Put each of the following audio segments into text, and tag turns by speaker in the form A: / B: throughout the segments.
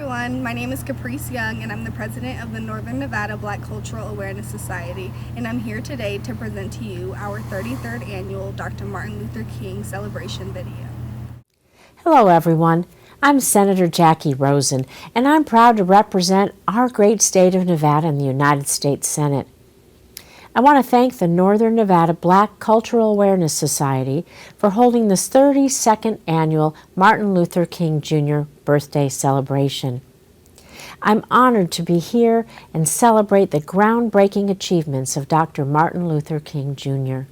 A: everyone, my name is Caprice Young and I'm the president of the Northern Nevada Black Cultural Awareness Society, and I'm here today to present to you our 33rd annual Dr. Martin Luther King celebration video.
B: Hello everyone, I'm Senator Jackie Rosen and I'm proud to represent our great state of Nevada in the United States Senate. I want to thank the Northern Nevada Black Cultural Awareness Society for holding this 32nd annual Martin Luther King Jr. birthday celebration. I'm honored to be here and celebrate the groundbreaking achievements of Dr. Martin Luther King Jr.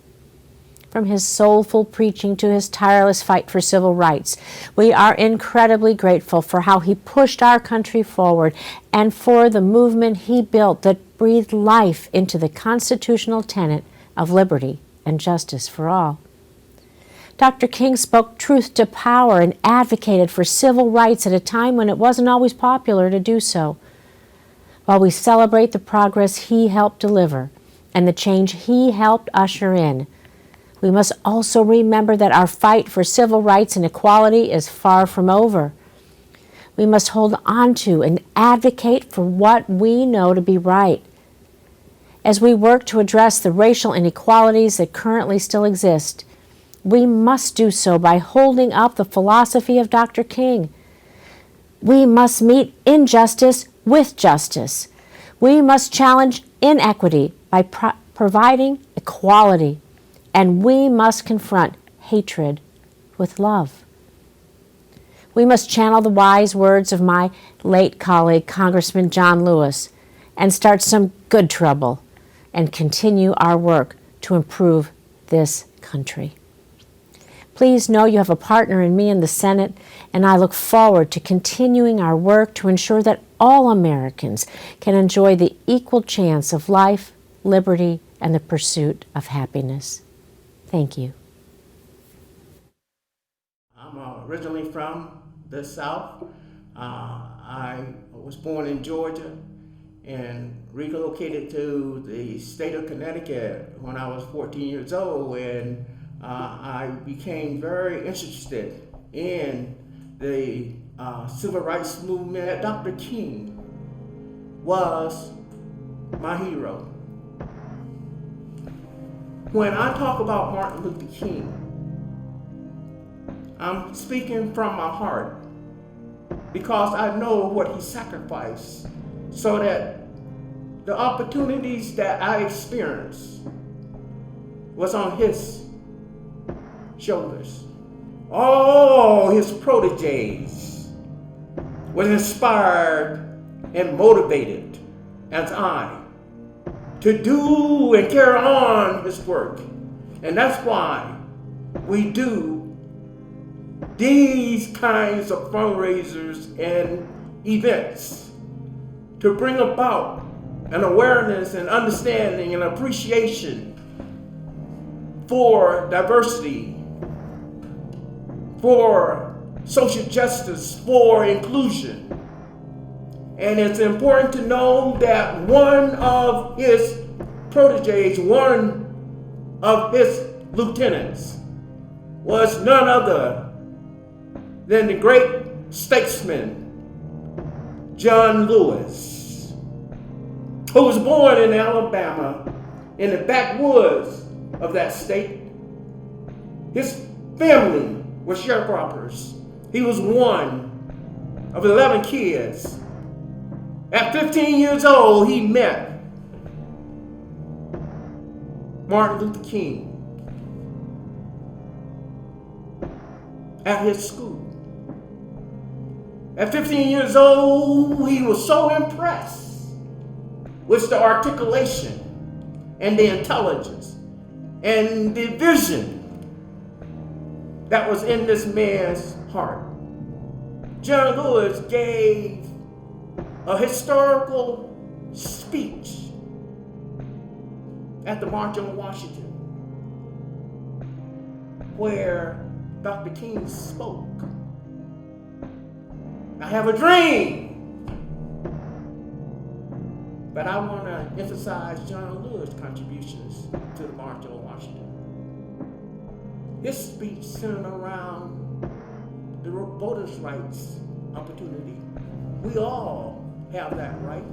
B: From his soulful preaching to his tireless fight for civil rights, we are incredibly grateful for how he pushed our country forward and for the movement he built that breathed life into the constitutional tenet of liberty and justice for all. Dr. King spoke truth to power and advocated for civil rights at a time when it wasn't always popular to do so. While we celebrate the progress he helped deliver and the change he helped usher in, we must also remember that our fight for civil rights and equality is far from over. We must hold on to and advocate for what we know to be right. As we work to address the racial inequalities that currently still exist, we must do so by holding up the philosophy of Dr. King. We must meet injustice with justice. We must challenge inequity by providing equality. And we must confront hatred with love. We must channel the wise words of my late colleague, Congressman John Lewis, and start some good trouble and continue our work to improve this country. Please know you have a partner in me in the Senate, and I look forward to continuing our work to ensure that all Americans can enjoy the equal chance of life, liberty, and the pursuit of happiness. Thank you.
C: I'm originally from the South. I was born in Georgia and relocated to the state of Connecticut when I was 14 years old, and I became very interested in the civil rights movement. Dr. King was my hero. When I talk about Martin Luther King, I'm speaking from my heart because I know what he sacrificed so that the opportunities that I experienced was on his shoulders. All his proteges were inspired and motivated as I to do and carry on his work. And that's why we do these kinds of fundraisers and events to bring about an awareness and understanding and appreciation for diversity, for social justice, for inclusion. And it's important to know that one of his proteges, one of his lieutenants, was none other than the great statesman, John Lewis, who was born in Alabama in the backwoods of that state. His family were sharecroppers. He was one of 11 kids. At 15 years old, he met Martin Luther King at his school. At 15 years old, he was so impressed with the articulation and the intelligence and the vision that was in this man's heart. John Lewis gave a historical speech at the March on Washington, where Dr. King spoke. I have a dream, but I want to emphasize John Lewis' contributions to the March on Washington. His speech centered around the voters' rights opportunity We all have that right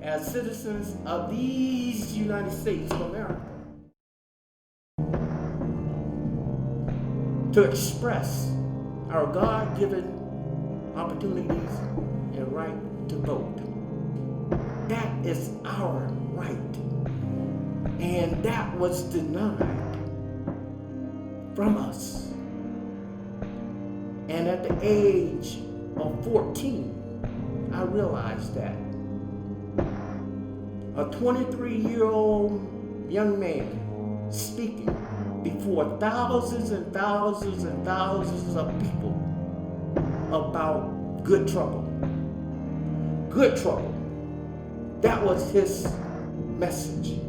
C: as citizens of these United States of America to express our God-given opportunities and right to vote. That is our right. And that was denied from us. And at the age of 14, I realized that a 23-year-old young man speaking before thousands and thousands and thousands of people about good trouble. Good trouble. That was his message.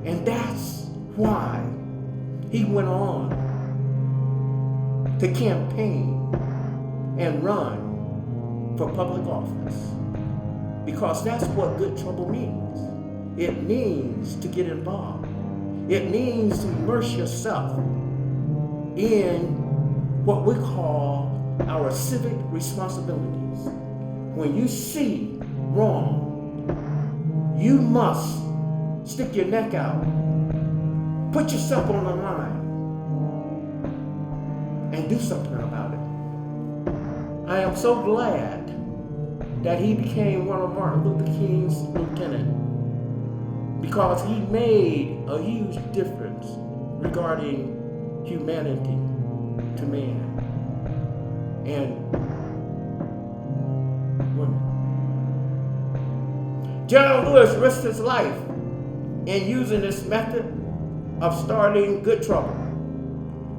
C: And that's why he went on to campaign and run for public office. Because that's what good trouble means. It means to get involved. It means to immerse yourself in what we call our civic responsibilities. When you see wrong, you must stick your neck out, put yourself on the line, and do something about it. I am so glad that he became one of Martin Luther King's lieutenants, because he made a huge difference regarding humanity to man and women. John Lewis risked his life in using this method of starting good trouble.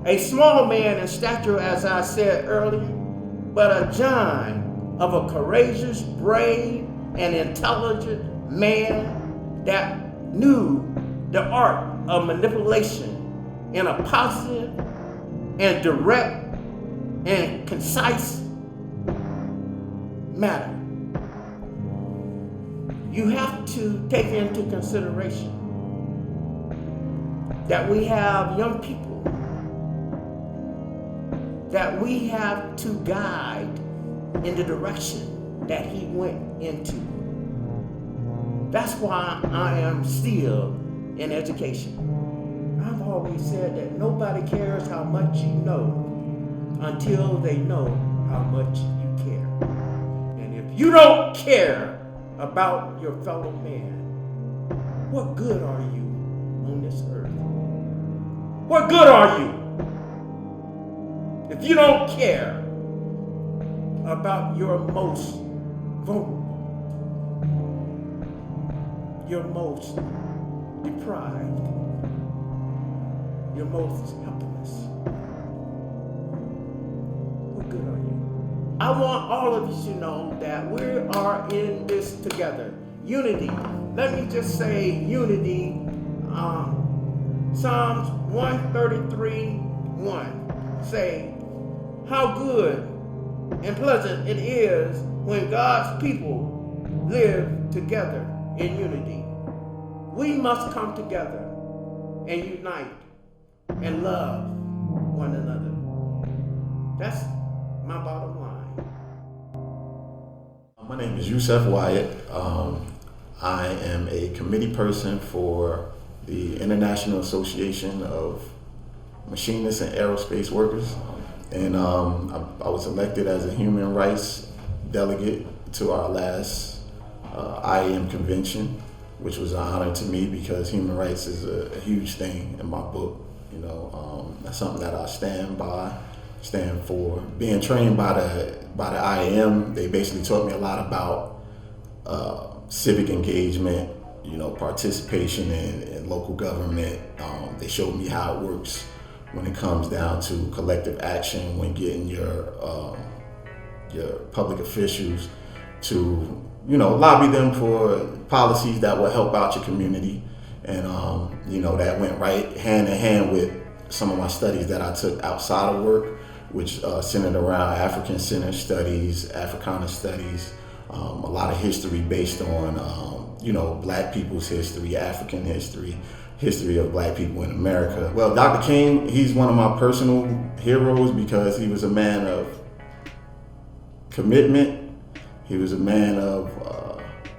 C: A small man in stature, as I said earlier, but a giant of a courageous, brave, and intelligent man that knew the art of manipulation in a positive and direct and concise manner. You have to take into consideration that we have young people that we have to guide in the direction that he went into. That's why I am still in education. I've always said that nobody cares how much you know until they know how much you care. And if you don't care about your fellow man, what good are you on this earth? What good are you if you don't care about your most vulnerable, your most deprived, your most helpless? What good are you? I want all of you to know that we are in this together. Unity. Let me just say unity. Psalms 133:1 say, how good and pleasant it is when God's people live together in unity. We must come together and unite and love one another. That's my bottom line.
D: My name is Yusef Wyatt. I am a committee person for the International Association of Machinists and Aerospace Workers. And I was elected as a human rights delegate to our last IAM convention, which was an honor to me because human rights is a huge thing in my book. You know, that's something that I stand for. Being trained by the IAM, they basically taught me a lot about civic engagement, you know, participation in local government. They showed me how it works when it comes down to collective action, when getting your public officials to, you know, lobby them for policies that will help out your community. And, you know, that went right hand in hand with some of my studies that I took outside of work, which centered around African-centered studies, Africana studies, a lot of history based on, you know, Black people's history, African history of Black people in America. Well, Dr. King, he's one of my personal heroes because he was a man of commitment. He was a man of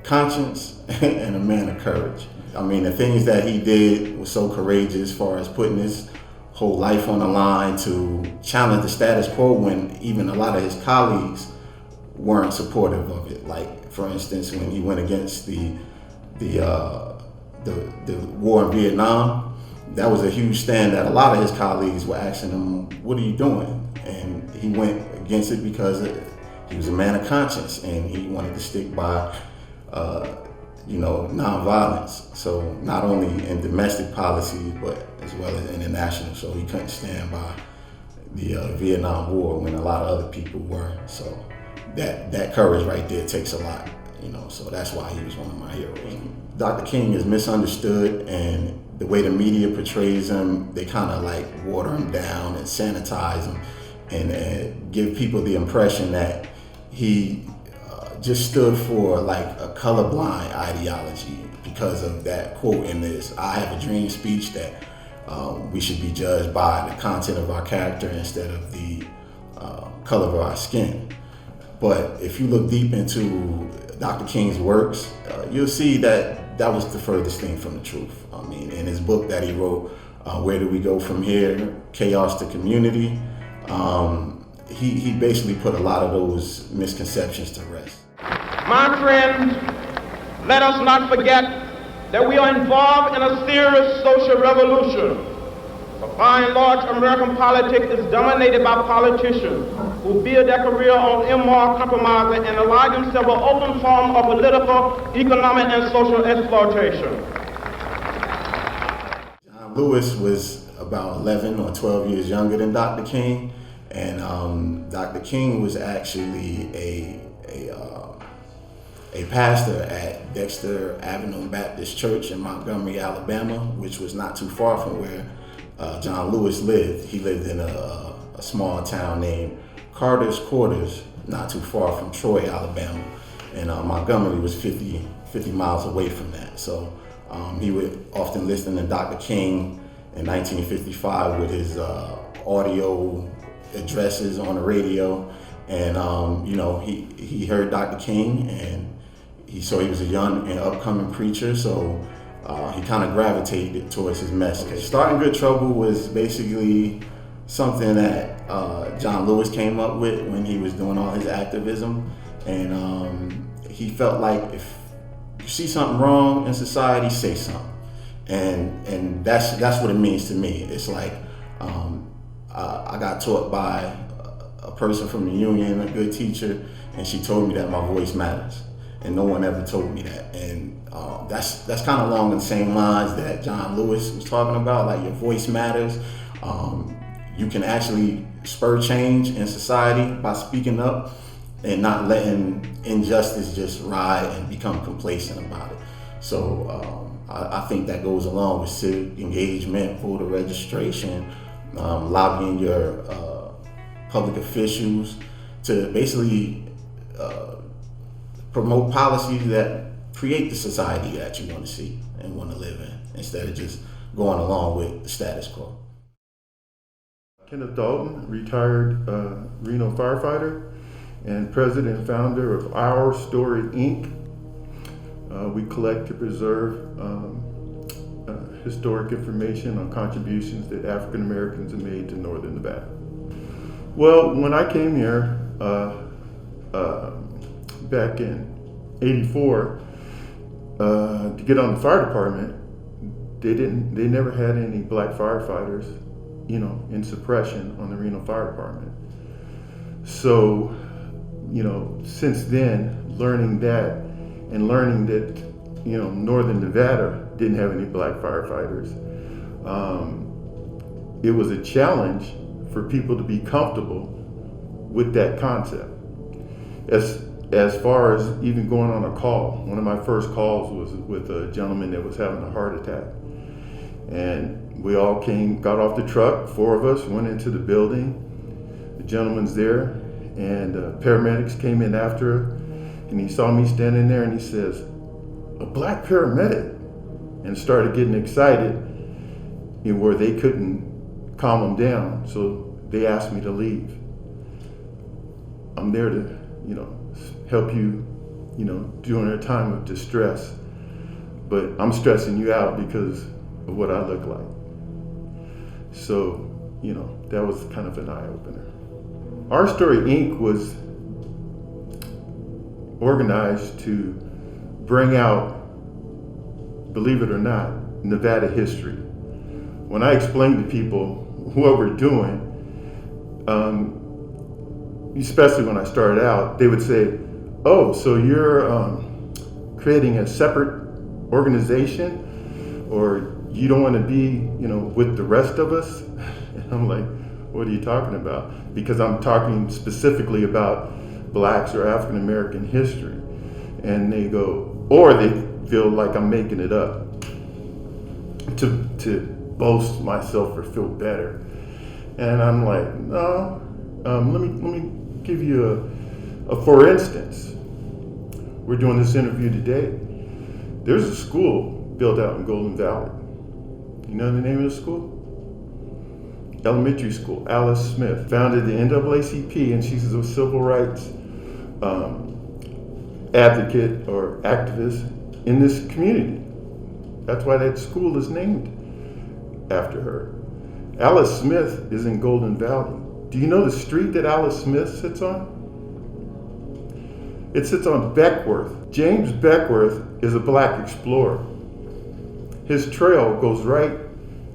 D: conscience and a man of courage. I mean, the things that he did was so courageous as far as putting his whole life on the line to challenge the status quo when even a lot of his colleagues weren't supportive of it. Like, for instance, when he went against the war in Vietnam, that was a huge stand that a lot of his colleagues were asking him, "What are you doing?" And he went against it because he was a man of conscience and he wanted to stick by nonviolence. So not only in domestic policy, but as well as international. So he couldn't stand by the Vietnam War when a lot of other people were. So that courage right there takes a lot, so that's why he was one of my heroes. Dr. King is misunderstood, and the way the media portrays him, they kind of like water him down and sanitize him and give people the impression that he just stood for like a colorblind ideology because of that quote in this "I Have a Dream" speech that we should be judged by the content of our character instead of the color of our skin. But if you look deep into Dr. King's works, you'll see that that was the furthest thing from the truth. I mean, in his book that he wrote, Where Do We Go From Here? Chaos to Community, he basically put a lot of those misconceptions to rest.
E: My friends, let us not forget that we are involved in a serious social revolution. But by and large, American politics is dominated by politicians who build their career on immoral compromise and allow themselves an open form of political, economic, and social exploitation.
D: John Lewis was about 11 or 12 years younger than Dr. King, and Dr. King was actually a pastor at Dexter Avenue Baptist Church in Montgomery, Alabama, which was not too far from where John Lewis lived. He lived in a small town named Carter's Quarters, not too far from Troy, Alabama. And Montgomery was 50 miles away from that. So he would often listen to Dr. King in 1955 with his audio addresses on the radio. And, he heard Dr. King, and he was a young and upcoming preacher. So he kind of gravitated towards his message. Starting Good Trouble was basically something that John Lewis came up with when he was doing all his activism. And he felt like if you see something wrong in society, say something. And that's what it means to me. It's like I got taught by a person from the union, a good teacher, and she told me that my voice matters. And no one ever told me that. And that's kind of along the same lines that John Lewis was talking about, like your voice matters. You can actually spur change in society by speaking up and not letting injustice just ride and become complacent about it. So I think that goes along with civic engagement, voter registration, lobbying your public officials to basically promote policies that create the society that you want to see and want to live in, instead of just going along with the status quo.
F: Kenneth Dalton, retired Reno firefighter and president and founder of Our Story, Inc. We collect to preserve historic information on contributions that African Americans have made to Northern Nevada. Well, when I came here back in '84 to get on the fire department, they never had any black firefighters, in suppression on the Reno Fire Department. So, since then, learning that and learning that, Northern Nevada didn't have any black firefighters, it was a challenge for people to be comfortable with that concept. As far as even going on a call, one of my first calls was with a gentleman that was having a heart attack. And we all got off the truck, 4 of us went into the building. The gentleman's there, and paramedics came in after, and he saw me standing there, and he says, "A black paramedic," and started getting excited, where they couldn't calm him down, so they asked me to leave. I'm there to help you, during a time of distress. But I'm stressing you out because of what I look like. So, that was kind of an eye-opener. Our Story Inc. was organized to bring out, believe it or not, Nevada history. When I explained to people what we're doing, especially when I started out, they would say, "Oh, so you're creating a separate organization, or you don't want to be, with the rest of us?" And I'm like, "What are you talking about?" Because I'm talking specifically about Blacks or African American history. And they go, or they feel like I'm making it up to boast myself or feel better. And I'm like, no. Let me give you a for instance. We're doing this interview today. There's a school built out in Golden Valley. You know the name of the school? Elementary school. Alice Smith founded the NAACP, and she's a civil rights advocate or activist in this community. That's why that school is named after her. Alice Smith is in Golden Valley. Do you know the street that Alice Smith sits on? It sits on Beckworth. James Beckworth is a Black explorer. His trail goes right,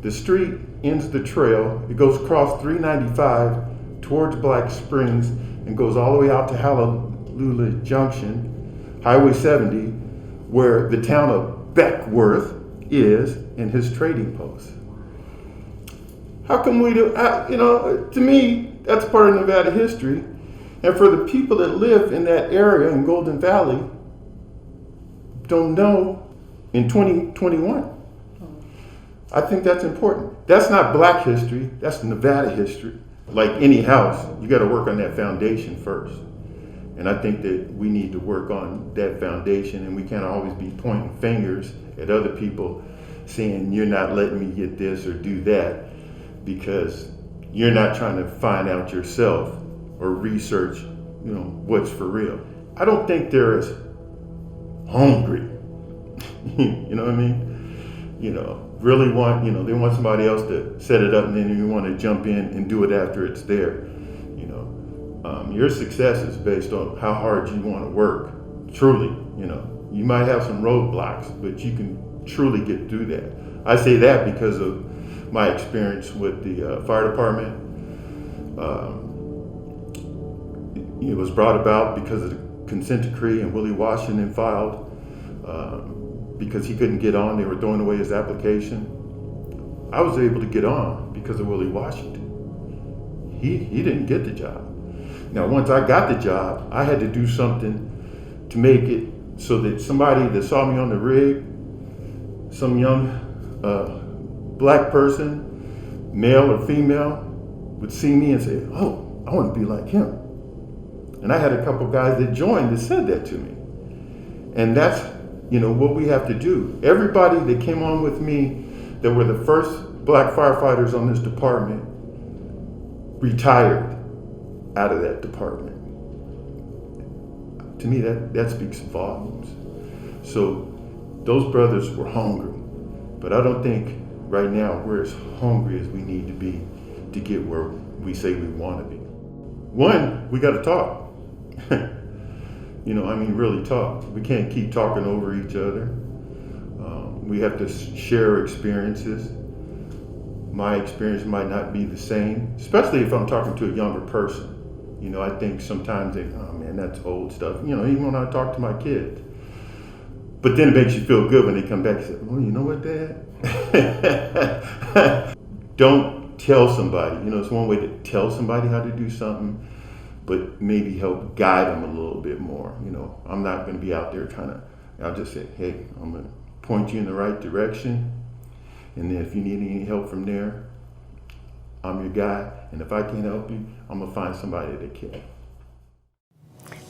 F: the street ends the trail, it goes across 395 towards Black Springs and goes all the way out to Hallelujah Junction, Highway 70, where the town of Beckworth is in his trading post. How come we do, to me, that's part of Nevada history. And for the people that live in that area in Golden Valley, don't know in 2021. I think that's important. That's not Black history, that's Nevada history. Like any house, you gotta work on that foundation first. And I think that we need to work on that foundation, and we can't always be pointing fingers at other people saying, you're not letting me get this or do that, because you're not trying to find out yourself or research, what's for real. I don't think they're as hungry. You know what I mean? Really want, they want somebody else to set it up, and then you want to jump in and do it after it's there. Your success is based on how hard you want to work. Truly, you might have some roadblocks, but you can truly get through that. I say that because of my experience with the fire department. It was brought about because of the consent decree, and Willie Washington filed because he couldn't get on. They were throwing away his application. I was able to get on because of Willie Washington. He didn't get the job. Now, once I got the job, I had to do something to make it so that somebody that saw me on the rig, some young Black person, male or female, would see me and say, "Oh, I want to be like him." And I had a couple guys that joined that said that to me. And that's, what we have to do. Everybody that came on with me that were the first Black firefighters on this department retired out of that department. To me, that speaks volumes. So those brothers were hungry, but I don't think right now we're as hungry as we need to be to get where we say we want to be. One, we got to talk. Really talk. We can't keep talking over each other. We have to share experiences. My experience might not be the same, especially if I'm talking to a younger person. I think sometimes oh man, that's old stuff. Even when I talk to my kids. But then it makes you feel good when they come back and say, "Well, you know what, Dad?" Don't tell somebody. It's one way to tell somebody how to do something, but maybe help guide them a little bit more. I'm not going to be out there I'll just say, "Hey, I'm going to point you in the right direction. And then if you need any help from there, I'm your guy. And if I can't help you, I'm going to find somebody that can."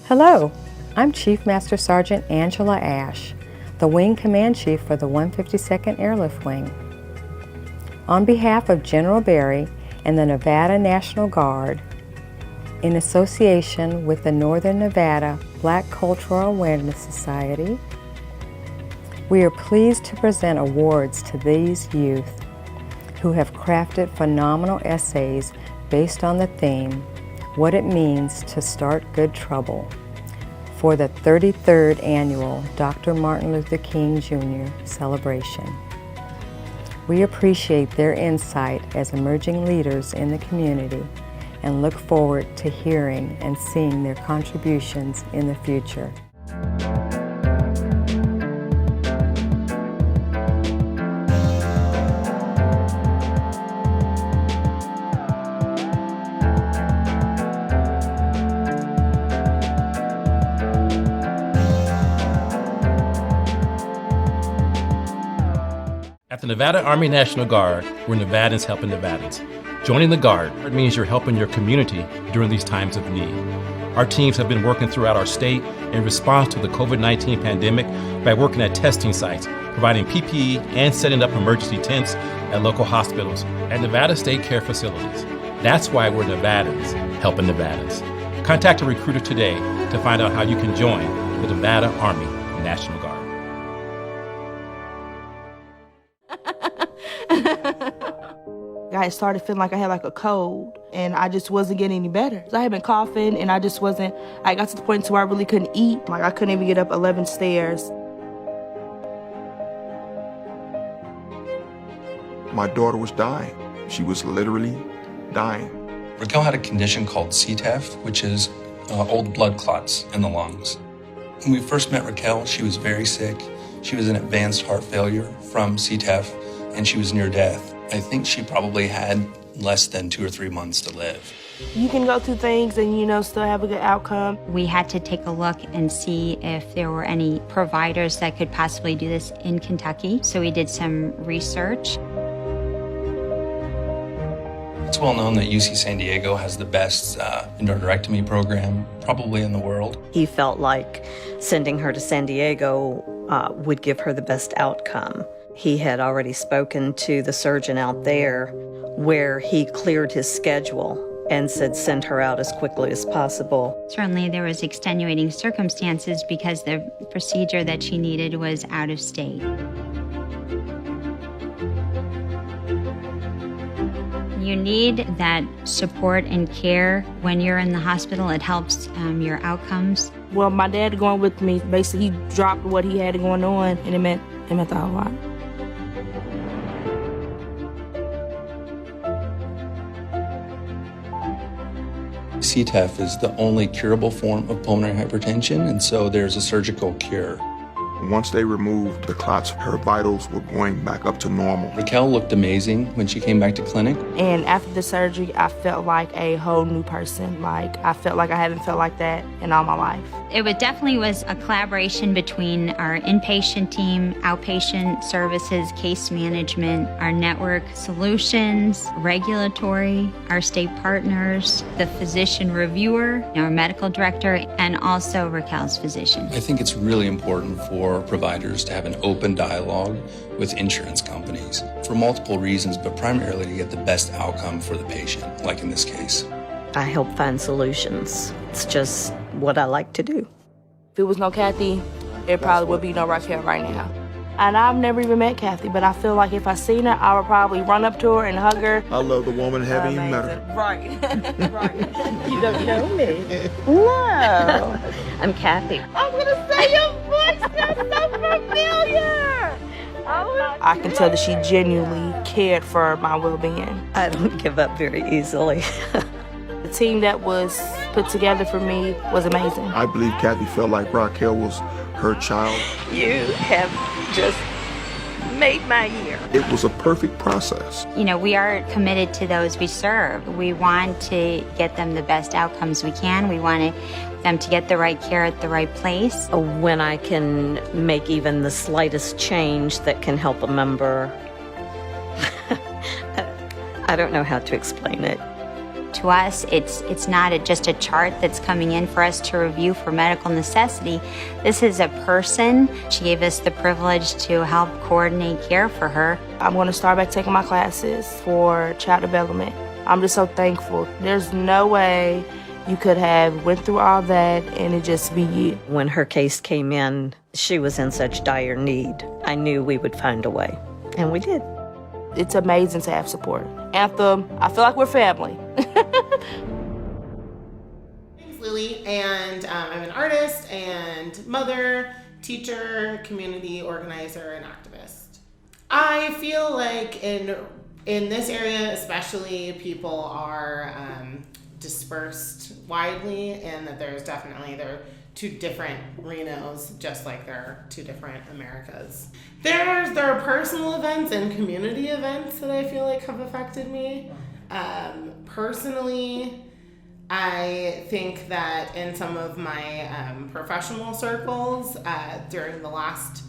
G: Hello, I'm Chief Master Sergeant Angela Ash, the Wing Command Chief for the 152nd Airlift Wing. On behalf of General Berry and the Nevada National Guard, In association with the Northern Nevada Black Cultural Awareness Society, we are pleased to present awards to these youth who have crafted phenomenal essays based on the theme, What It Means to Start Good Trouble, for the 33rd Annual Dr. Martin Luther King Jr. celebration. We appreciate their insight as emerging leaders in the community and look forward to hearing and seeing their contributions in the future.
H: At the Nevada Army National Guard, we're Nevadans helping Nevadans. Joining the Guard means you're helping your community during these times of need. Our teams have been working throughout our state in response to the COVID-19 pandemic by working at testing sites, providing PPE, and setting up emergency tents at local hospitals and Nevada State Care facilities. That's why we're Nevadans helping Nevadans. Contact a recruiter today to find out how you can join the Nevada Army National Guard.
I: I started feeling like I had like a cold and I just wasn't getting any better. So I had been coughing and I just wasn't, I got to the point where I really couldn't eat. Like I couldn't even get up 11 stairs.
J: My daughter was dying. She was literally dying.
K: Raquel had a condition called CTEPH, which is old blood clots in the lungs. When we first met Raquel, she was very sick. She was in advanced heart failure from CTEPH and she was near death. I think she probably had less than 2 or 3 months to live.
I: You can go through things and, still have a good outcome.
L: We had to take a look and see if there were any providers that could possibly do this in Kentucky. So we did some research.
K: It's well known that UC San Diego has the best endarterectomy program probably in the world.
M: He felt like sending her to San Diego would give her the best outcome. He had already spoken to the surgeon out there where he cleared his schedule and said send her out as quickly as possible.
L: Certainly there was extenuating circumstances because the procedure that she needed was out of state. You need that support and care when you're in the hospital. It helps your outcomes.
I: Well, my dad going with me, basically he dropped what he had going on and it meant a whole lot.
K: CTEPH is the only curable form of pulmonary hypertension, and so there's a surgical cure.
J: Once they removed the clots, her vitals were going back up to normal.
K: Raquel looked amazing when she came back to clinic.
I: And after the surgery, I felt like a whole new person. Like, I felt like I hadn't felt like that in all my life.
L: It definitely was a collaboration between our inpatient team, outpatient services, case management, our network solutions, regulatory, our state partners, the physician reviewer, our medical director, and also Raquel's physician.
K: I think it's really important for providers to have an open dialogue with insurance companies for multiple reasons, but primarily to get the best outcome for the patient, like in this case.
M: I help find solutions. It's just what I like to do.
I: If it was no Kathy, there probably would be no Raquel right now. And I've never even met Kathy, but I feel like if I seen her, I would probably run up to her and hug her.
J: I love the woman, haven't even met her.
I: Right. Right. You don't know me.
M: No. I'm Kathy.
I: I'm going to say your voice sounds so familiar. I can tell that she genuinely cared for my well-being.
M: I don't give up very easily.
I: The team that was put together for me was amazing.
J: I believe Kathy felt like Raquel was her child.
M: You have just made my year.
J: It was a perfect process.
L: We are committed to those we serve. We want to get them the best outcomes we can. We want them to get the right care at the right place.
M: When I can make even the slightest change that can help a member, I don't know how to explain it.
L: To us, it's not just a chart that's coming in for us to review for medical necessity. This is a person. She gave us the privilege to help coordinate care for her.
I: I'm going to start back taking my classes for child development. I'm just so thankful. There's no way You could have went through all that and it just be you.
M: When her case came in, she was in such dire need. I knew we would find a way, and we did.
I: It's amazing to have support. Anthem, I feel like we're family.
N: Lily, and I'm an artist and mother, teacher, community organizer, and activist. I feel like in this area especially, people are dispersed widely, and that there are two different Renos, just like there are two different Americas. There are personal events and community events that I feel like have affected me. Personally, I think that in some of my professional circles, during the last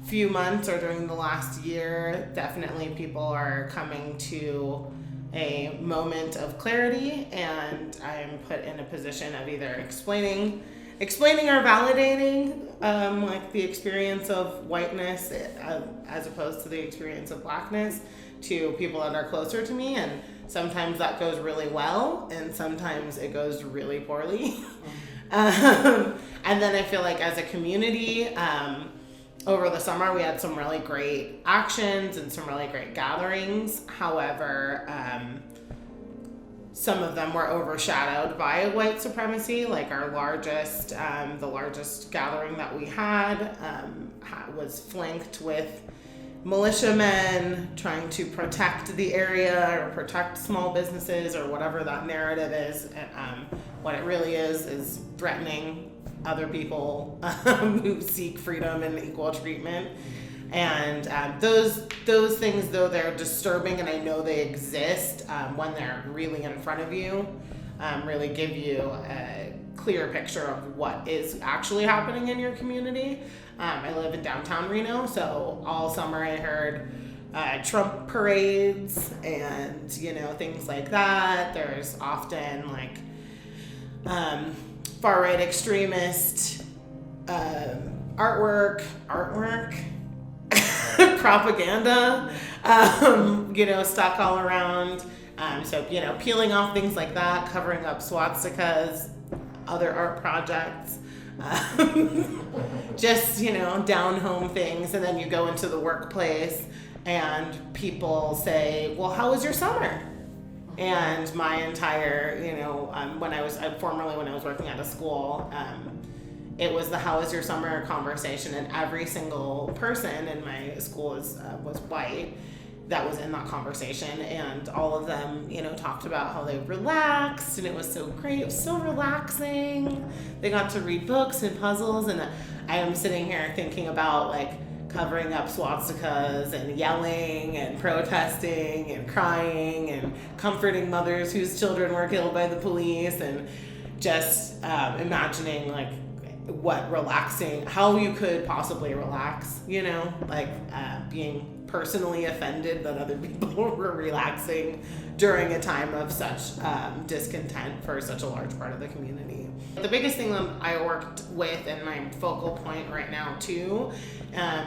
N: few months or during the last year, definitely people are coming to a moment of clarity, and I'm put in a position of either explaining or validating like the experience of whiteness as opposed to the experience of blackness to people that are closer to me, and sometimes that goes really well, and sometimes it goes really poorly. And then I feel like as a community, over the summer we had some really great actions and some really great gatherings. However, some of them were overshadowed by white supremacy. Like our largest, the largest gathering that we had was flanked with militiamen trying to protect the area or protect small businesses or whatever that narrative is. And what it really is threatening other people who seek freedom and equal treatment. And those things, though they're disturbing and I know they exist, when they're really in front of you, really give you a clear picture of what is actually happening in your community. I live in downtown Reno, so all summer I heard Trump parades and things like that. There's often like far-right extremist artwork, propaganda, stuck all around. So peeling off things like that, covering up swastikas, other art projects. Just down home things, and then you go into the workplace and people say, well, how was your summer? And my entire when I was working at a school, it was the how was your summer conversation, and every single person in my school was white that was in that conversation, and all of them talked about how they relaxed and it was so great, it was so relaxing, they got to read books and puzzles. And I am sitting here thinking about like covering up swastikas and yelling and protesting and crying and comforting mothers whose children were killed by the police, and just imagining like what relaxing, how you could possibly relax, being personally offended that other people were relaxing during a time of such discontent for such a large part of the community. The biggest thing that I worked with, and my focal point right now too,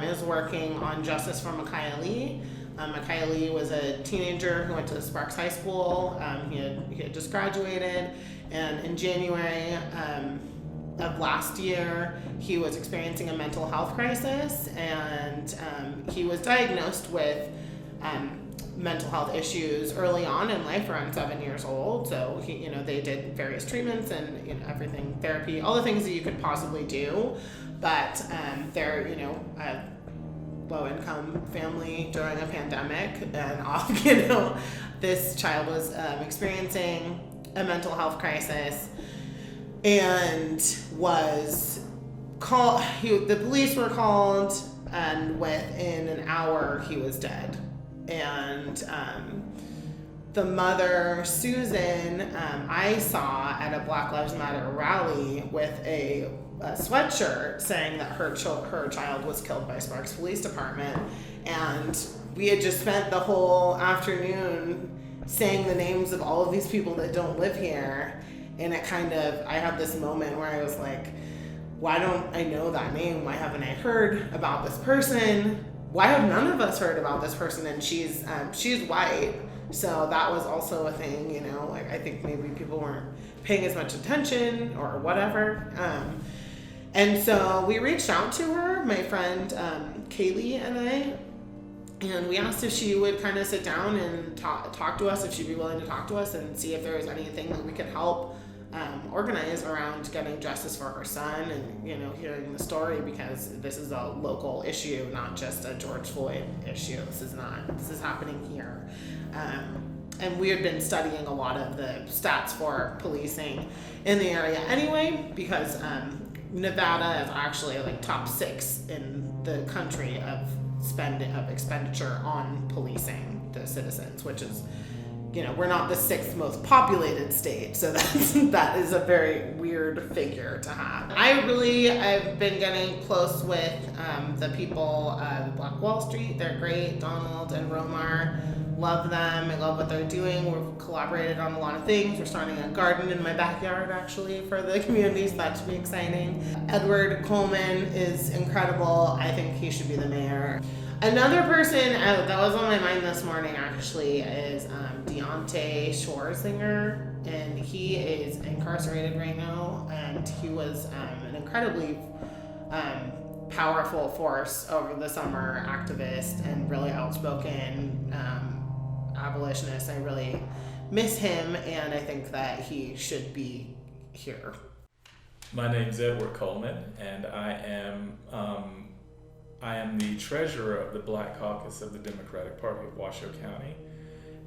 N: is working on justice for Micaiah Lee. Micaiah Lee was a teenager who went to Sparks High School. He had just graduated, and in January of last year, he was experiencing a mental health crisis, and he was diagnosed with mental health issues early on in life, around 7 years old. So they did various treatments and everything, therapy, all the things that you could possibly do. But they're a low-income family during a pandemic, and this child was experiencing a mental health crisis. And was called. The police were called, and within an hour he was dead. And the mother, Susan, I saw at a Black Lives Matter rally with a sweatshirt saying that her child was killed by Sparks Police Department, and we had just spent the whole afternoon saying the names of all of these people that don't live here. And I had this moment where I was like, why don't I know that name? Why haven't I heard about this person? Why have none of us heard about this person? And she's white. So that was also a thing, you know, like I think maybe people weren't paying as much attention or whatever. And so we reached out to her, my friend Kaylee and I, and we asked if she would kind of sit down and talk to us, if she'd be willing to talk to us and see if there was anything that we could help organize around getting justice for her son and, you know, hearing the story, because this is a local issue, not just a George Floyd issue. This is happening here. And we had been studying a lot of the stats for policing in the area anyway, because Nevada is actually like top 6 in the country of expenditure on policing the citizens, which is, you know, we're not the 6th most populated state, so that is a very weird figure to have. I've been getting close with the people of Black Wall Street. They're great. Donald and Romar, love them. I love what they're doing. We've collaborated on a lot of things. We're starting a garden in my backyard actually for the community, so that should be exciting. Edward Coleman is incredible. I think he should be the mayor. Another person that was on my mind this morning actually is Deontay Schwarzinger, and he is incarcerated right now, and he was an incredibly powerful force over the summer, activist and really outspoken abolitionist. I really miss him, and I think that he should be here.
O: My name's Edward Coleman, and I am the treasurer of the Black Caucus of the Democratic Party of Washoe County,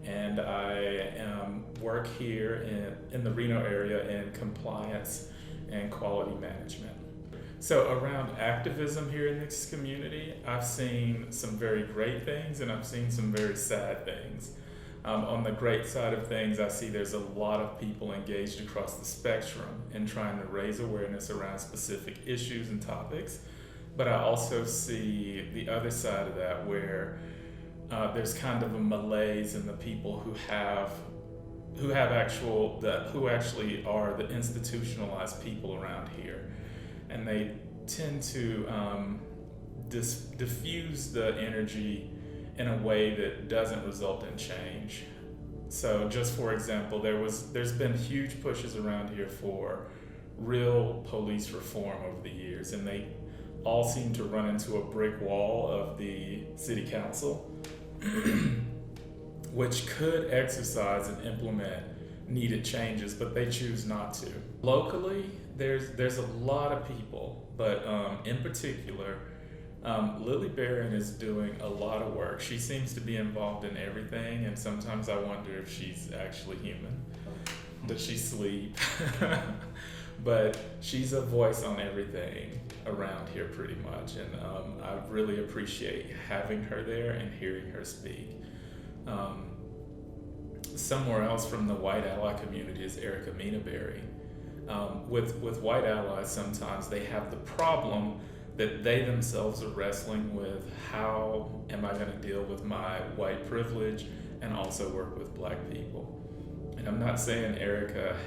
O: and I work here in the Reno area in compliance and quality management. So around activism here in this community, I've seen some very great things and I've seen some very sad things. On the great side of things, I see there's a lot of people engaged across the spectrum in trying to raise awareness around specific issues and topics. But I also see the other side of that where there's kind of a malaise in the people who actually are the institutionalized people around here, and they tend to diffuse the energy in a way that doesn't result in change. So, just for example, there's been huge pushes around here for real police reform over the years, and they all seem to run into a brick wall of the city council, which could exercise and implement needed changes, but they choose not to. Locally, there's a lot of people, but in particular, Lily Barron is doing a lot of work. She seems to be involved in everything, and sometimes I wonder if she's actually human. Does she sleep? But she's a voice on everything around here pretty much, and I really appreciate having her there and hearing her speak. Somewhere else from the white ally community is Erica Minaberry. With white allies, sometimes they have the problem that they themselves are wrestling with. How am I going to deal with my white privilege and also work with black people? And I'm not saying Erica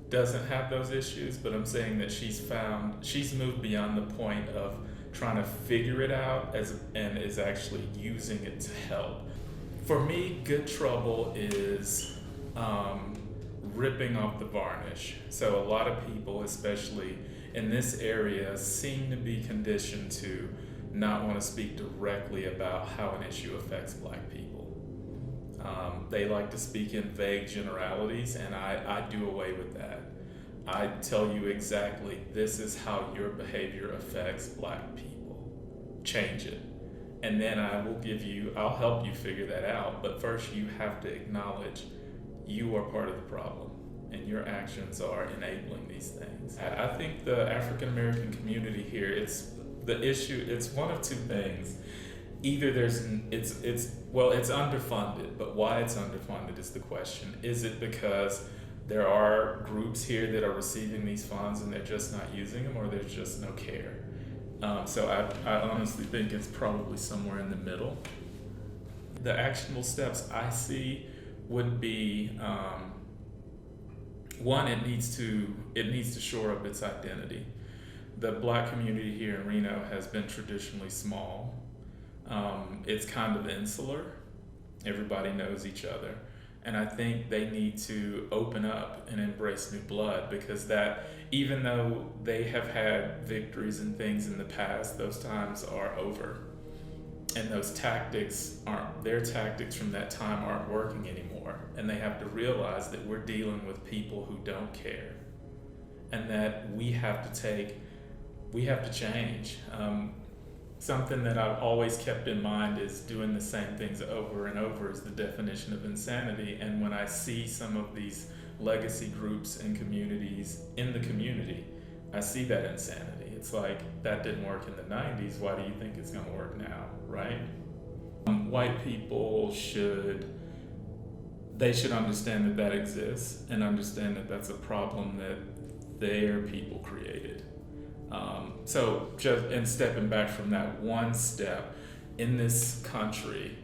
O: doesn't have those issues, but I'm saying that she's moved beyond the point of trying to figure it out and is actually using it to help. For me, good trouble is ripping off the varnish. So a lot of people, especially in this area, seem to be conditioned to not want to speak directly about how an issue affects black people. They like to speak in vague generalities, and I do away with that. I tell you exactly, this is how your behavior affects black people. Change it. And then I'll help you figure that out. But first you have to acknowledge you are part of the problem and your actions are enabling these things. I think the African American community here, it's one of two things. Either it's underfunded, but why it's underfunded is the question. Is it because there are groups here that are receiving these funds and they're just not using them, or there's just no care? So I honestly think it's probably somewhere in the middle. The actionable steps I see would be, one, it needs to shore up its identity. The black community here in Reno has been traditionally small. It's kind of insular. Everybody knows each other. And I think they need to open up and embrace new blood, because that, even though they have had victories and things in the past, those times are over. And those tactics their tactics from that time aren't working anymore. And they have to realize that we're dealing with people who don't care. And that we have to change. Something that I've always kept in mind is doing the same things over and over is the definition of insanity. And when I see some of these legacy groups and communities in the community, I see that insanity. It's like, that didn't work in the 90s. Why do you think it's going to work now, right? White people should understand that exists, and understand that that's a problem that their people created. So just in stepping back from that one step, in this country,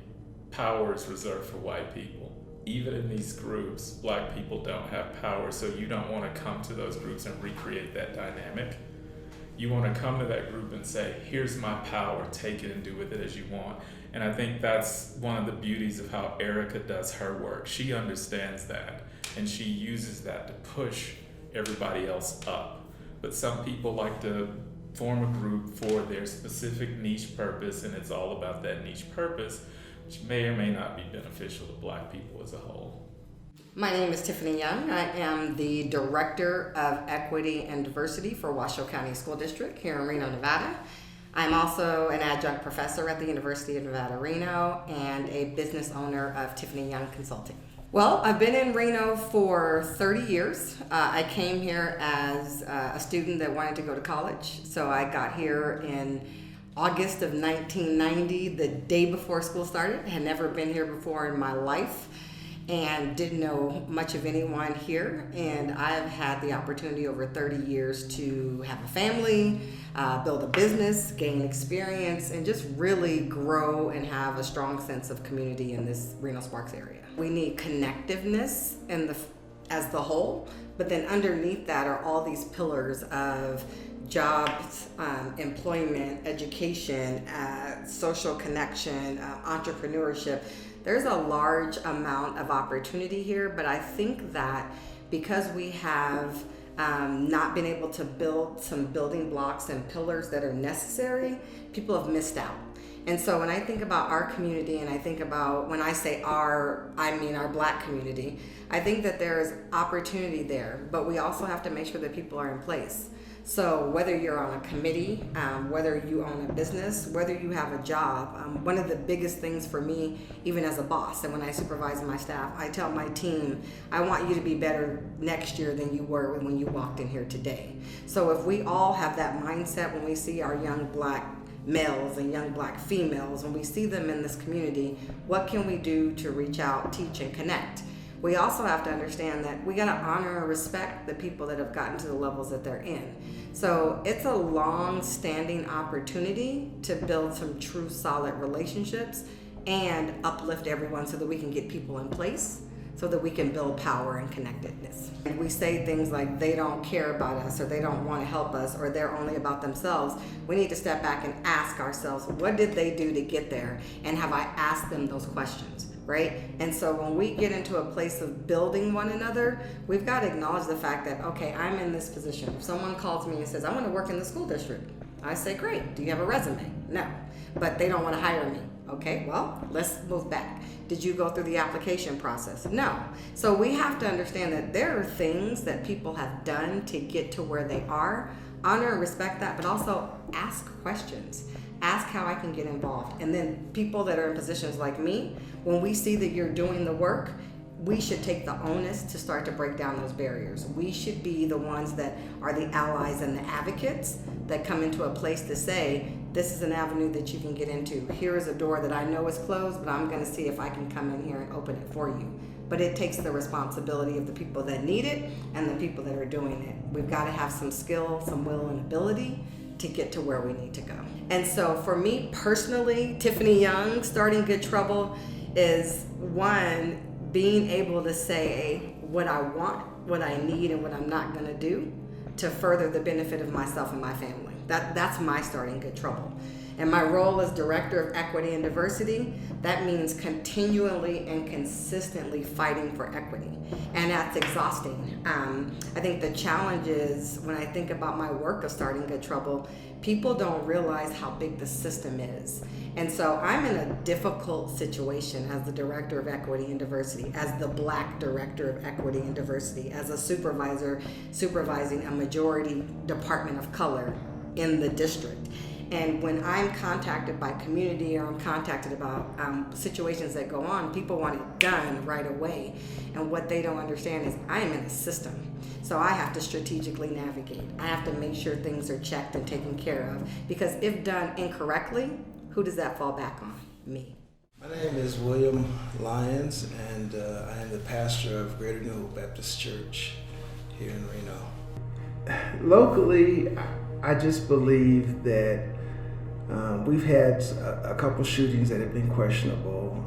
O: power is reserved for white people. Even in these groups, black people don't have power, so you don't want to come to those groups and recreate that dynamic. You want to come to that group and say, here's my power, take it and do with it as you want. And I think that's one of the beauties of how Erica does her work. She understands that, and she uses that to push everybody else up. But some people like to form a group for their specific niche purpose, and it's all about that niche purpose, which may or may not be beneficial to black people as a whole.
P: My name is Tiffany Young. I am the Director of Equity and Diversity for Washoe County School District here in Reno, Nevada. I'm also an adjunct professor at the University of Nevada, Reno, and a business owner of Tiffany Young Consulting. Well, I've been in Reno for 30 years. I came here as a student that wanted to go to college. So I got here in August of 1990, the day before school started. I had never been here before in my life and didn't know much of anyone here. And I've had the opportunity over 30 years to have a family, build a business, gain experience, and just really grow and have a strong sense of community in this Reno-Sparks area. We need connectiveness as the whole, but then underneath that are all these pillars of jobs, employment, education, social connection, entrepreneurship. There's a large amount of opportunity here, but I think that because we have not been able to build some building blocks and pillars that are necessary, people have missed out. And so when I think about our community, and I think about, when I say our, I mean our black community, I think that there is opportunity there, but we also have to make sure that people are in place. So whether you're on a committee, whether you own a business, whether you have a job, one of the biggest things for me, even as a boss, and when I supervise my staff, I tell my team, I want you to be better next year than you were when you walked in here today. So if we all have that mindset when we see our young black males and young black females, when we see them in this community, what can we do to reach out, teach, and connect? We also have to understand that we gotta honor and respect the people that have gotten to the levels that they're in. So it's a long-standing opportunity to build some true solid relationships and uplift everyone so that we can get people in place, so that we can build power and connectedness. And we say things like they don't care about us, or they don't want to help us, or they're only about themselves. We need to step back and ask ourselves, what did they do to get there? And have I asked them those questions, right? And so when we get into a place of building one another, we've got to acknowledge the fact that, okay, I'm in this position. If someone calls me and says, I want to work in the school district, I say, great, do you have a resume? No, but they don't want to hire me. Okay, well, let's move back. Did you go through the application process? No. So we have to understand that there are things that people have done to get to where they are. Honor and respect that, but also ask questions. Ask how I can get involved. And then people that are in positions like me, when we see that you're doing the work, we should take the onus to start to break down those barriers. We should be the ones that are the allies and the advocates that come into a place to say, this is an avenue that you can get into. Here is a door that I know is closed, but I'm gonna see if I can come in here and open it for you. But it takes the responsibility of the people that need it and the people that are doing it. We've gotta have some skill, some will, and ability to get to where we need to go. And so for me personally, Tiffany Young, starting Good Trouble is one, being able to say what I want, what I need, and what I'm not gonna do to further the benefit of myself and my family. That's my starting Good Trouble. And my role as Director of Equity and Diversity, that means continually and consistently fighting for equity. And that's exhausting. I think the challenge is, when I think about my work of starting Good Trouble, people don't realize how big the system is. And so I'm in a difficult situation as the Director of Equity and Diversity, as the Black Director of Equity and Diversity, as a supervisor supervising a majority department of color in the district. And when I'm contacted by community, or I'm contacted about situations that go on, people want it done right away. And what they don't understand is I am in a system. So I have to strategically navigate. I have to make sure things are checked and taken care of. Because if done incorrectly, who does that fall back on? Me.
Q: My name is William Lyons, and I am the pastor of Greater New Hope Baptist Church here in Reno. Locally, I just believe that we've had a couple shootings that have been questionable.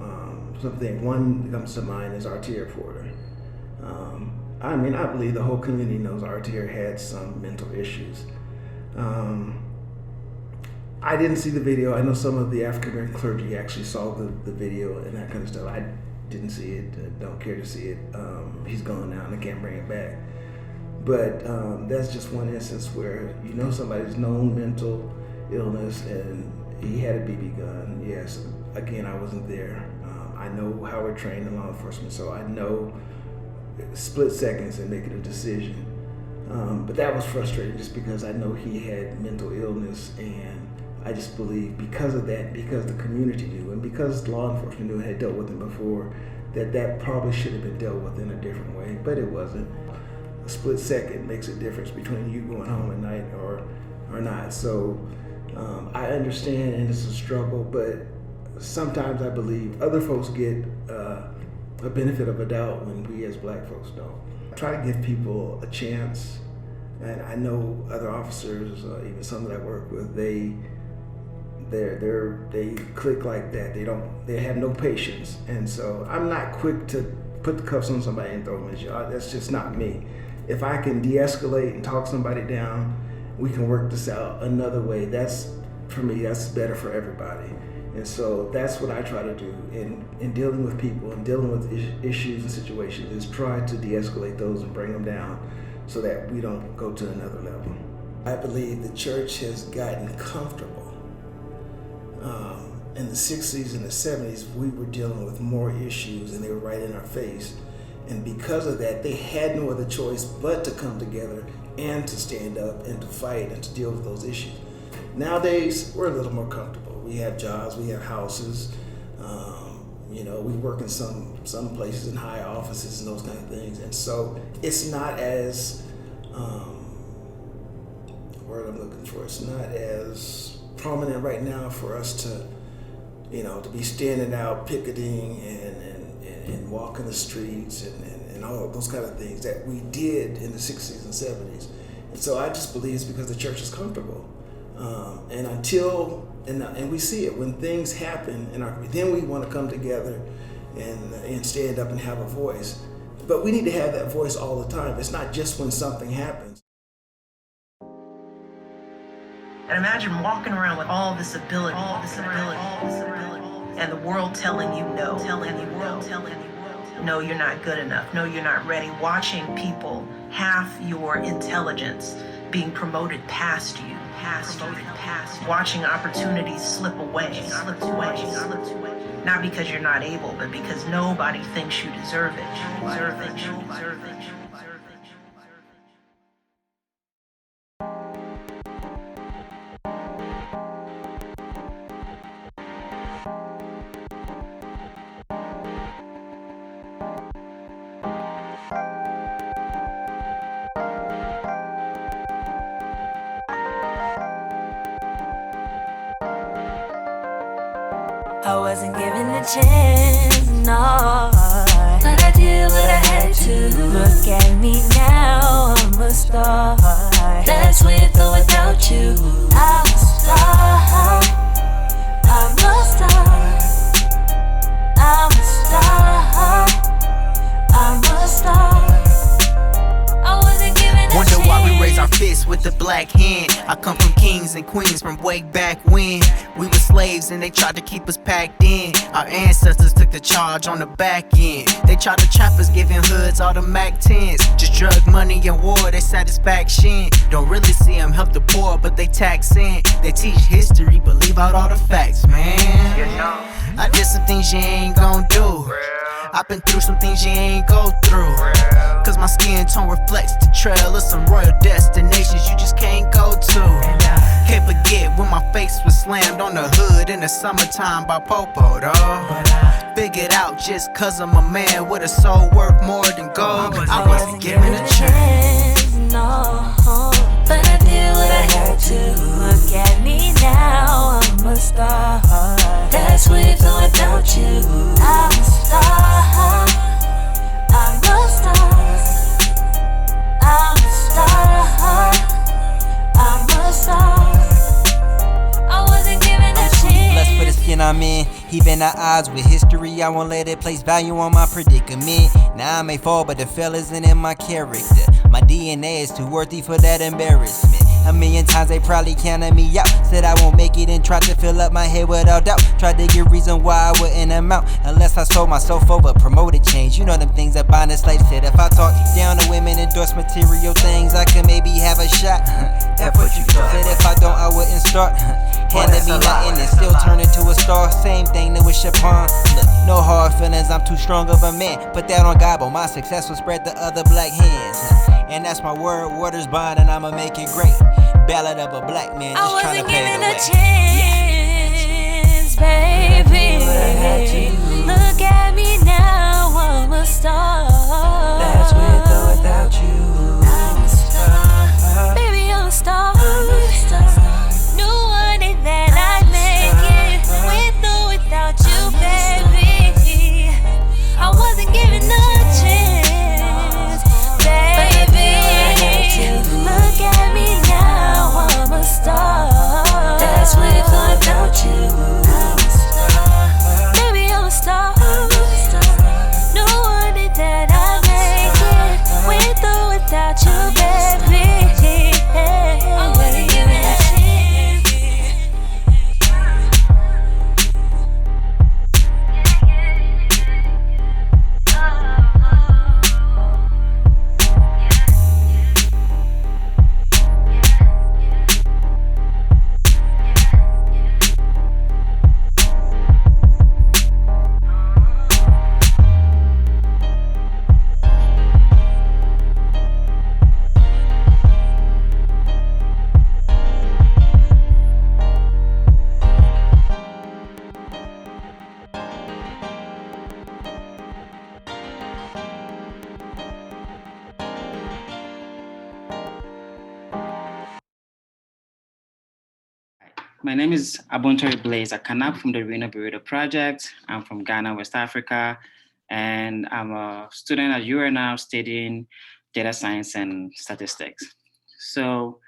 Q: One that comes to mind is Arteria Porter. I believe the whole community knows Arteria had some mental issues. I didn't see the video. I know some of the African American clergy actually saw the video and that kind of stuff. I didn't see it, don't care to see it. He's gone now and I can't bring it back. But that's just one instance where somebody's known mental illness and he had a BB gun. Yes, again, I wasn't there. I know how we're trained in law enforcement, so I know split seconds and making a decision. But that was frustrating just because I know he had mental illness, and I just believe because of that, because the community knew, and because law enforcement knew and had dealt with him before, that probably should have been dealt with in a different way, but it wasn't. A split second makes a difference between you going home at night or not. So I understand, and it's a struggle, but sometimes I believe other folks get a benefit of a doubt when we as Black folks don't. I try to give people a chance, and I know other officers, even some that I work with, they click like that. They have no patience, and so I'm not quick to put the cuffs on somebody and throw them in jail. That's just not me. If I can de-escalate and talk somebody down, we can work this out another way. For me, that's better for everybody. And so that's what I try to do in dealing with people and dealing with issues and situations, is try to de-escalate those and bring them down so that we don't go to another level. I believe the church has gotten comfortable. In the 60s and the 70s, we were dealing with more issues and they were right in our face. And because of that, they had no other choice but to come together and to stand up and to fight and to deal with those issues. Nowadays, we're a little more comfortable. We have jobs, we have houses, we work in some places in high offices and those kind of things. And so it's not as, it's not as prominent right now for us to be standing out, picketing and walking the streets and all of those kind of things that we did in the 60s and 70s. And so I just believe it's because the church is comfortable. And we see it when things happen then we want to come together and stand up and have a voice. But we need to have that voice all the time. It's not just when something happens.
R: And imagine walking around with all this ability, and the world telling you no, no, you're not good enough, no, you're not ready. Watching people, half your intelligence being promoted past you, watching opportunities slip away. Not because you're not able, but because nobody thinks you deserve it.
S: I wasn't given the chance, no, but I did what I had to. Look at me now, I'm a star. That's with or without you. I'm a star. I'm a star. I'm a star. I'm a star. I wasn't given a chance.
T: Wonder why we raise our fists kiss with the black hand. I come from kings and queens from way back when we were slaves and they tried to keep us packed in. Our ancestors took the charge on the back end. They tried to trap us, giving hoods all the Mac 10s. Just drug money and war, they satisfaction. Don't really see them help the poor, but they tax in. They teach history, but leave out all the facts, man. I did some things you ain't gon' do. I've been through some things you ain't go through. Cause my skin tone reflects the trail of some royal destinations you just can't go to. Can't forget when my face was slammed on the hood in the summertime by Popo, dawg. Figured out just cause I'm a man with a soul worth more than gold, I wasn't given a chance.
S: No, but I did what I had to. Look at me now, I'm a star. That's with or without you. I'm a star. I'm a star. I'm a star. I'm a star. I wasn't given a chance.
U: Blessed for the skin I'm in, even at odds with history. I won't let it place value on my predicament. Now I may fall, but the fell isn't in my character. My DNA is too worthy for that embarrassment. A million times they probably counted me out. Said I won't make it and tried to fill up my head without doubt. Tried to get reason why I wouldn't amount unless I sold myself over, promoted change. You know them things that bind the slave. Said if I talk down to women, endorse material things, I could maybe have a shot. That's what you thought. Said if I don't, I wouldn't start. Handed me nothing and still turn into a star. Same thing that with Chapon. Look, no hard feelings, I'm too strong of a man. Put that on God, but my success will spread to other black hands. And that's my word, water's bond, and I'ma make it great. Ballad of a black man just trying to pay the way.
S: I wasn't given a chance, baby. Look at me now, I'm a star. That's with or without you. I'm a star. Baby, I'm a star. I'm a star. No one is that I'd make it with or without you, baby. I wasn't given a chance, baby. Look at me now, I'm a star. That's with or without you. I'm a star. Baby, I'm a star. No one did that I make it with or without you, baby. I wasn't given a chance.
V: My name is Abontori Blaze Akana from the Reno Burrito Project. I'm from Ghana, West Africa, and I'm a student at UNR studying data science and statistics. So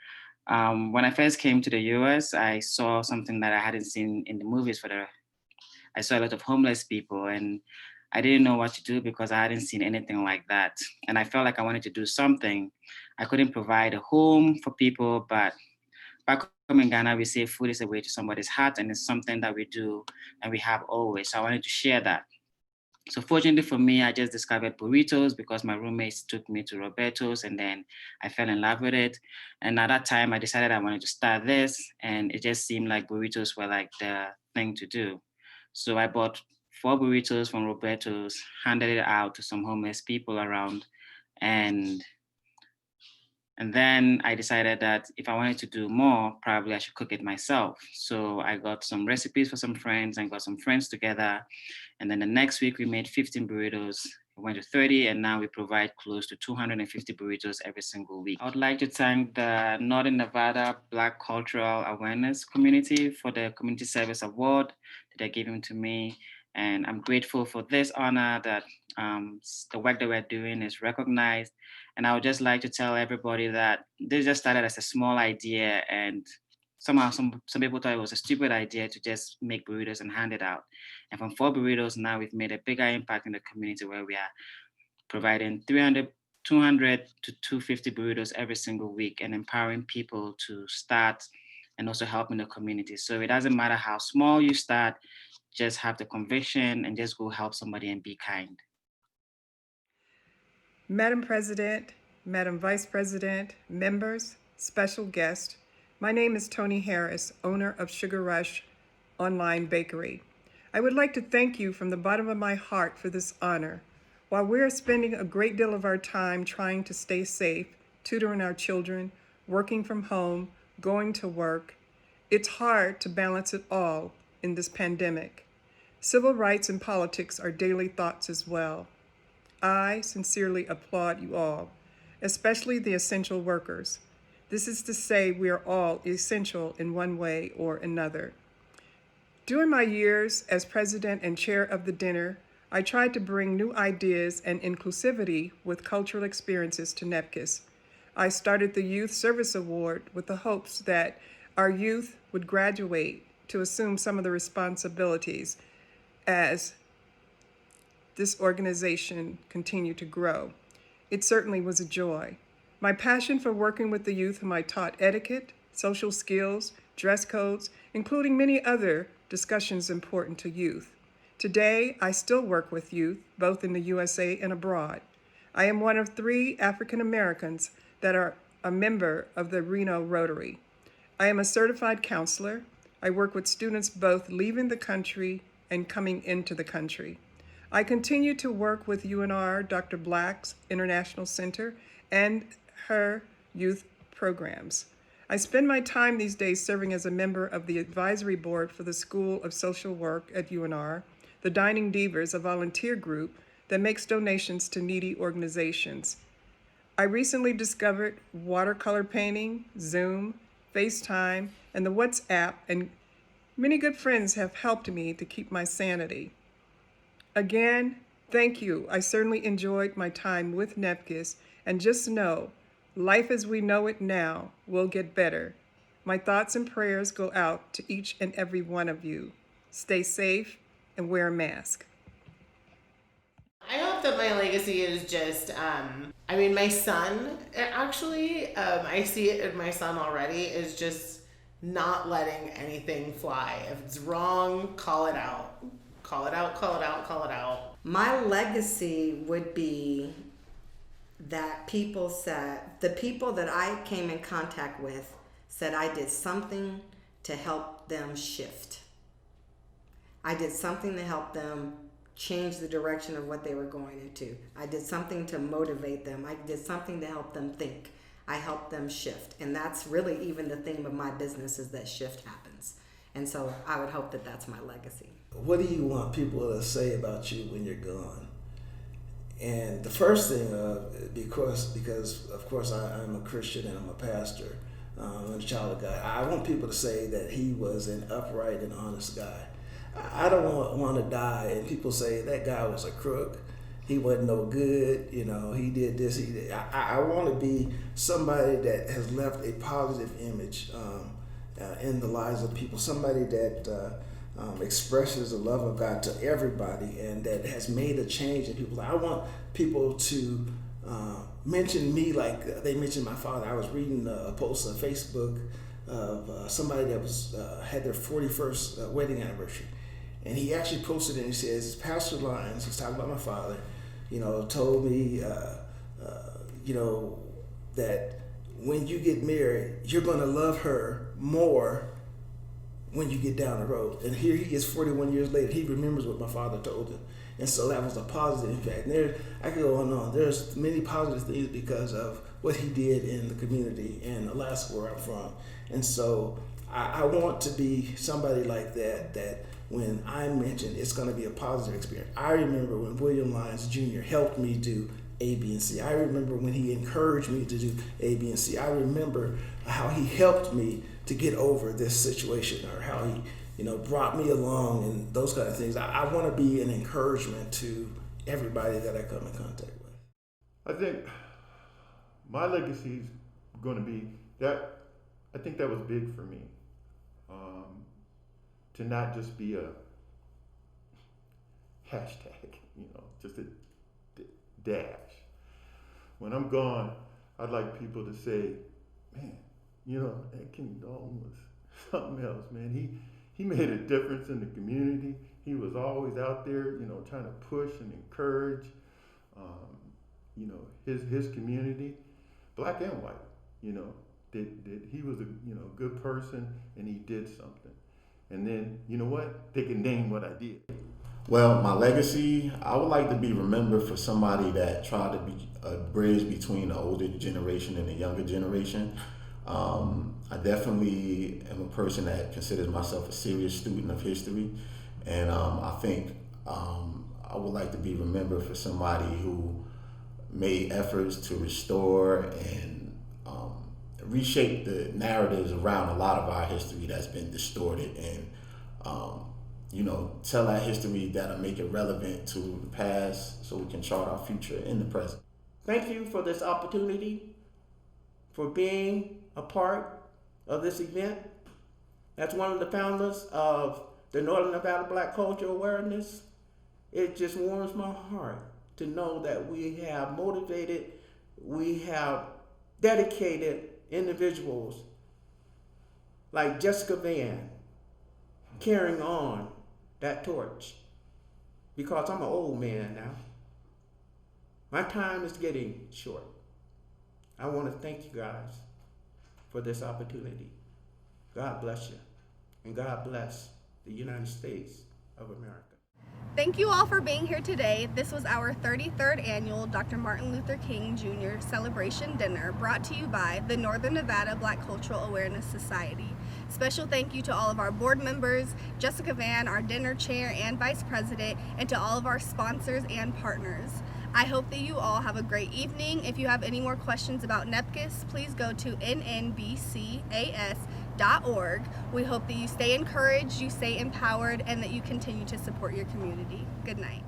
V: when I first came to the US, I saw something that I hadn't seen in the movies. I saw a lot of homeless people, and I didn't know what to do because I hadn't seen anything like that. And I felt like I wanted to do something. I couldn't provide a home for people, but back home in Ghana, we say food is a way to somebody's heart, and it's something that we do and we have always. So I wanted to share that. So fortunately for me, I just discovered burritos because my roommates took me to Roberto's, and then I fell in love with it. And at that time, I decided I wanted to start this, and it just seemed like burritos were like the thing to do. So I bought 4 burritos from Roberto's, handed it out to some homeless people around, and then I decided that if I wanted to do more, probably I should cook it myself. So I got some recipes for some friends and got some friends together. And then the next week we made 15 burritos. We went to 30, and now we provide close to 250 burritos every single week. I would like to thank the Northern Nevada Black Cultural Awareness Community for the Community Service Award that they're giving to me. And I'm grateful for this honor that the work that we're doing is recognized. And I would just like to tell everybody that this just started as a small idea, and somehow some people thought it was a stupid idea to just make burritos and hand it out. And from 4 burritos, now we've made a bigger impact in the community where we are providing 300 200 to 250 burritos every single week and empowering people to start and also helping the community. So it doesn't matter how small you start, just have the conviction and just go help somebody and be kind.
A: Madam President, Madam Vice President, members, special guest, my name is Tony Harris, owner of Sugar Rush Online Bakery. I would like to thank you from the bottom of my heart for this honor. While we're spending a great deal of our time trying to stay safe, tutoring our children, working from home, going to work, it's hard to balance it all in this pandemic. Civil rights and politics are daily thoughts as well. I sincerely applaud you all, especially the essential workers. This is to say we are all essential in one way or another. During my years as president and chair of the dinner, I tried to bring new ideas and inclusivity with cultural experiences to NNBCAS. I started the Youth Service Award with the hopes that our youth would graduate to assume some of the responsibilities as this organization continued to grow. It certainly was a joy. My passion for working with the youth whom I taught etiquette, social skills, dress codes, including many other discussions important to youth. Today, I still work with youth, both in the USA and abroad. I am one of 3 African Americans that are a member of the Reno Rotary. I am a certified counselor. I work with students both leaving the country and coming into the country. I continue to work with UNR Dr. Black's International Center and her youth programs. I spend my time these days serving as a member of the advisory board for the School of Social Work at UNR, the Dining Divas, a volunteer group that makes donations to needy organizations. I recently discovered watercolor painting, Zoom, FaceTime, and the WhatsApp, and many good friends have helped me to keep my sanity. Again, thank you. I certainly enjoyed my time with NNBCAS, and just know, life as we know it now will get better. My thoughts and prayers go out to each and every one of you. Stay safe and wear a mask.
N: I hope that my legacy is just, my son, actually, I see it in my son already, is just not letting anything fly. If it's wrong, call it out. Call it out, call it out, call it out.
P: My legacy would be that people said, the people that I came in contact with said I did something to help them shift. I did something to help them change the direction of what they were going into. I did something to motivate them. I did something to help them think. I helped them shift. And that's really even the theme of my business, is that shift happens. And so I would hope that that's my legacy.
Q: What do you want people to say about you when you're gone? And the first thing, because of course I'm a Christian and I'm a pastor, I'm a child of God, I want people to say that he was an upright and honest guy. I don't want to die and people say that guy was a crook, he wasn't no good, he did this, he did. I want to be somebody that has left a positive image in the lives of people, somebody that expresses the love of God to everybody and that has made a change in people. I want people to mention me like they mentioned my father. I was reading a post on Facebook of somebody that was had their 41st wedding anniversary, and he actually posted it and he says, Pastor Lyons, he's talking about my father, told me that when you get married, you're going to love her more when you get down the road. And here he is 41 years later, he remembers what my father told him. And so that was a positive impact. And I could go on and on. There's many positive things because of what he did in the community in Alaska where I'm from. And so I want to be somebody like that when I'm mentioned, it's going to be a positive experience. I remember when William Lyons Jr. helped me do A, B, and C. I remember when he encouraged me to do A, B, and C. I remember how he helped me to get over this situation, or how he, brought me along and those kind of things. I want to be an encouragement to everybody that I come in contact with.
F: I think my legacy is going to be that. I think that was big for me, to not just be a hashtag, just a dash, when I'm gone, I'd like people to say, man, you know, that King Dalton was something else, man. He made a difference in the community. He was always out there, you know, trying to push and encourage, you know, his community, black and white, you know, that he was a, you know, good person and he did something. And then, you know what? They can name what I did.
D: Well, my legacy, I would like to be remembered for somebody that tried to be a bridge between the older generation and the younger generation. I definitely am a person that considers myself a serious student of history. And I think I would like to be remembered for somebody who made efforts to restore and reshape the narratives around a lot of our history that's been distorted, and you know, tell our history that'll make it relevant to the past so we can chart our future in the present.
B: Thank you for this opportunity, for being a part of this event. As one of the founders of the Northern Nevada Black Cultural Awareness, it just warms my heart to know that we have motivated, we have dedicated individuals like Jessica Vann carrying on that torch. Because I'm an old man now. My time is getting short. I want to thank you guys for this opportunity. God bless you, and God bless the United States of America.
C: Thank you all for being here today. This was our 33rd annual Dr. Martin Luther King Jr. Celebration Dinner, brought to you by the Northern Nevada Black Cultural Awareness Society. Special thank you to all of our board members, Jessica Vann, our dinner chair and vice president, and to all of our sponsors and partners. I hope that you all have a great evening. If you have any more questions about NNBCAS, please go to NNBCAS.org. We hope that you stay encouraged, you stay empowered, and that you continue to support your community. Good night.